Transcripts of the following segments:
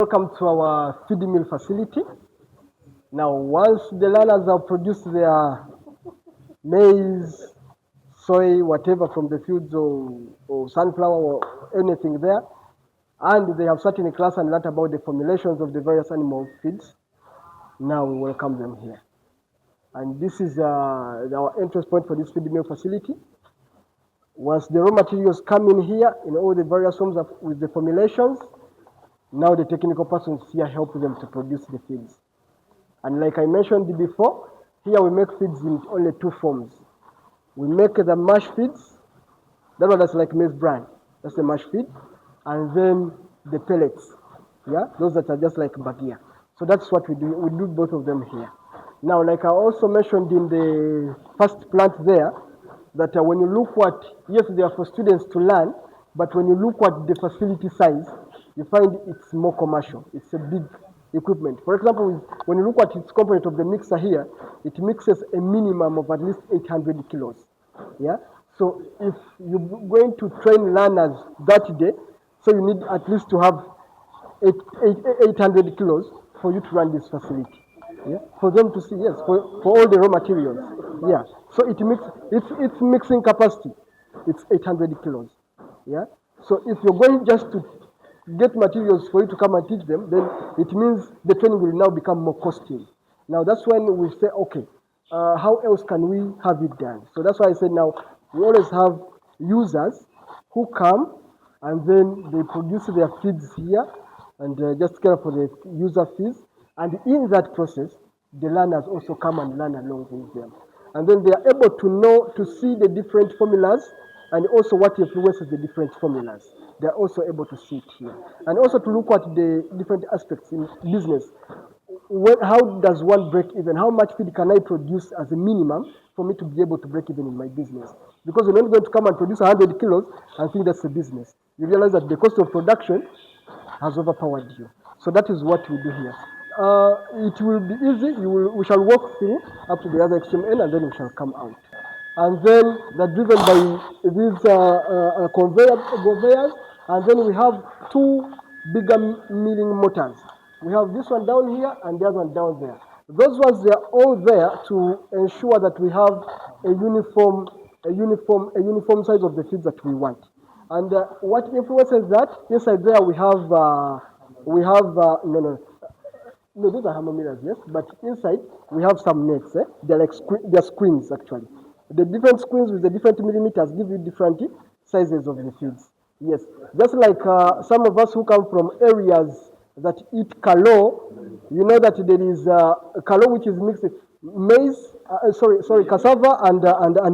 Welcome to our feed mill facility. Now, once the learners have produced their maize, soy, whatever from the fields or sunflower or anything there, and they have sat in a class and learned about the formulations of the various animal feeds, now we welcome them here. And this is our entrance point for this feed mill facility. Once the raw materials come in here in all the various forms with the formulations, now the technical persons here help them to produce the feeds. And like I mentioned before, here we make feeds in only two forms. We make the mash feeds, that one that's like maize bran, that's the mash feed, and then the pellets, those that are just like bagia. So that's what we do both of them here. Now, like I also mentioned in the first plant there, that when you look at, yes, they are for students to learn, but when you look at the facility size, you find it's more commercial. It's a big equipment. For example, when you look at its component of the mixer here, it mixes a minimum of at least 800 kilos. So if you're going to train learners that day, so you need at least to have 800 kilos for you to run this facility. For them to see, yes, for all the raw materials. So its mixing capacity, it's 800 kilos. So if you're going just to get materials for you to come and teach them, then it means the training will now become more costly. Now that's when we say, okay, how else can we have it done? So that's why I said now we always have users who come and then they produce their feeds here and just care for the user fees. And in that process, the learners also come and learn along with them. And then they are able to see the different formulas and also what influences the different formulas. They are also able to see it here. And also to look at the different aspects in business. How does one break even? How much feed can I produce as a minimum for me to be able to break even in my business? Because you're not going to come and produce 100 kilos and think that's a business. You realize that the cost of production has overpowered you. So that is what we do here. It will be easy. We shall walk through up to the other extreme end and then we shall come out. And then they're driven by these conveyors. And then we have two bigger milling motors. We have this one down here and the other one down there. Those ones, they are all there to ensure that we have a uniform size of the feeds that we want. And what influences that? Inside there we have no, those are thermometers, yes, but inside we have some nets. They're screens actually. The different screens with the different millimeters give you different sizes of the feeds. Yes, just like some of us who come from areas that eat kalo, you know that there is kalo which is mixed maize, cassava and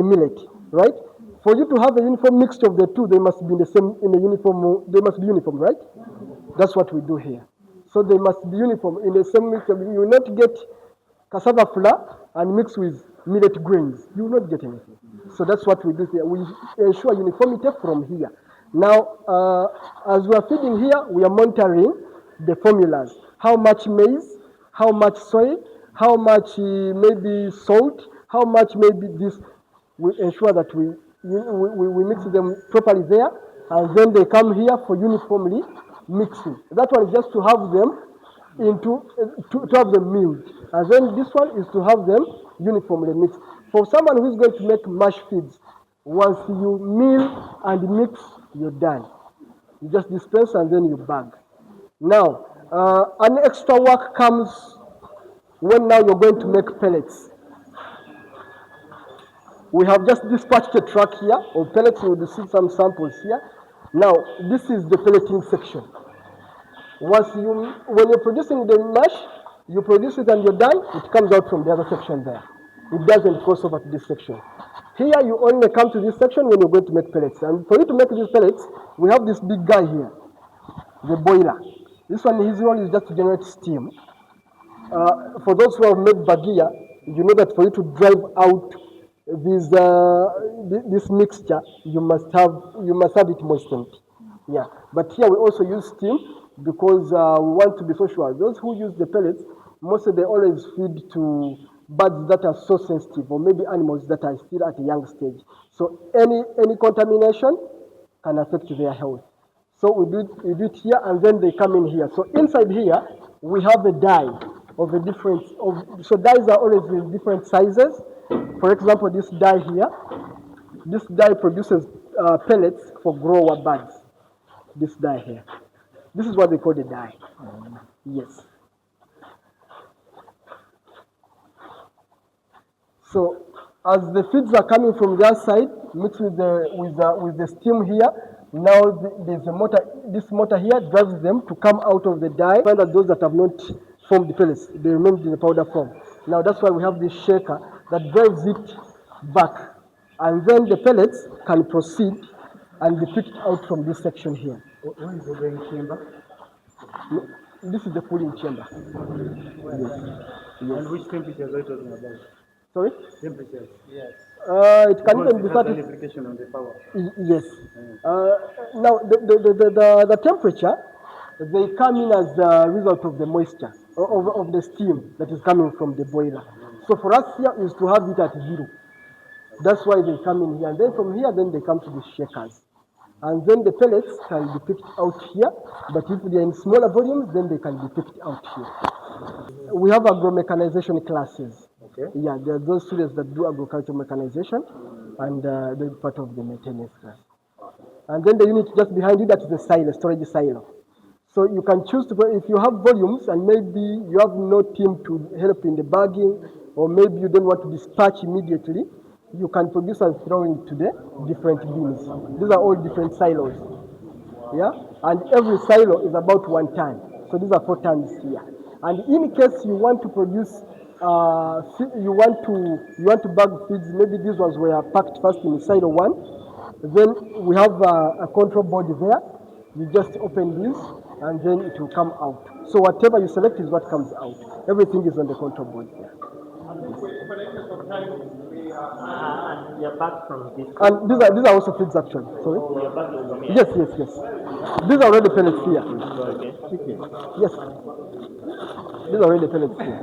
millet, right? For you to have a uniform mixture of the two, they must be they must be uniform, right? That's what we do here. So they must be uniform in the same mixture. You will not get cassava flour and mix with millet grains. You will not get anything. So that's what we do here. We ensure uniformity from here. Now, as we are feeding here, we are monitoring the formulas. How much maize, how much soy, how much maybe salt, how much maybe this. We ensure that we mix them properly there, and then they come here for uniformly mixing. That one is just to have them to have them milled, and then this one is to have them uniformly mixed. For someone who is going to make mash feeds, once you mill and mix, you're done. You just dispense and then you bag. Now, an extra work comes when now you're going to make pellets. We have just dispatched a truck here of pellets. You will see some samples here. Now, this is the pelleting section. When you're producing the mash, you produce it and you're done, it comes out from the other section there. It doesn't cross over to this section. Here, you only come to this section when you're going to make pellets. And for you to make these pellets, we have this big guy here, the boiler. This one, his role is just to generate steam. For those who have made bagia, you know that for you to drive out this mixture, you must have it moistened. But here we also use steam because we want to be so sure. Those who use the pellets, mostly they always feed to birds that are so sensitive, or maybe animals that are still at a young stage. So any contamination can affect their health. So we do it here, and then they come in here. So inside here, we have a die of a different, so dies are always in different sizes. For example, this die here, this die produces pellets for grower birds. This die here. This is what they call the die. Yes. So as the feeds are coming from their side, mixed with the steam here, now there's a motor. This motor here drives them to come out of the dye. Find that those that have not formed the pellets, they remain in the powder form. Now that's why we have this shaker that drives it back, and then the pellets can proceed and be picked out from this section here. Where is the weighing chamber? This is the cooling chamber. And which temperatures are you talking about? Sorry? Temperatures. Yes. It can even be 30. Application on the power. Yes. Now, the temperature, they come in as a result of the moisture, of the steam that is coming from the boiler. So for us here is to have it at 0. That's why they come in here. And then from here, then they come to the shakers. And then the pellets can be picked out here. But if they're in smaller volumes, then they can be picked out here. We have agro-mechanization classes. Okay. Yeah, there are those students that do agricultural mechanization, and they're part of the maintenance class. And then the unit just behind you, that is the silo, storage silo. So you can choose to, if you have volumes and maybe you have no team to help in the bagging, or maybe you don't want to dispatch immediately, you can produce and throw into the different bins. These are all different silos. Yeah, and every silo is about 1 ton. So these are 4 tons here. And in case you want to produce, you want to bag feeds, maybe these ones were packed first in silo 1. Then we have a control board there. You just open this, and then it will come out. So whatever you select is what comes out. Everything is on the control board there. And you're back from this. And these are also feeds actually. Sorry. Oh, you're back from here. Yes. These are already pellets here. Okay. Yes. These are already pellets here.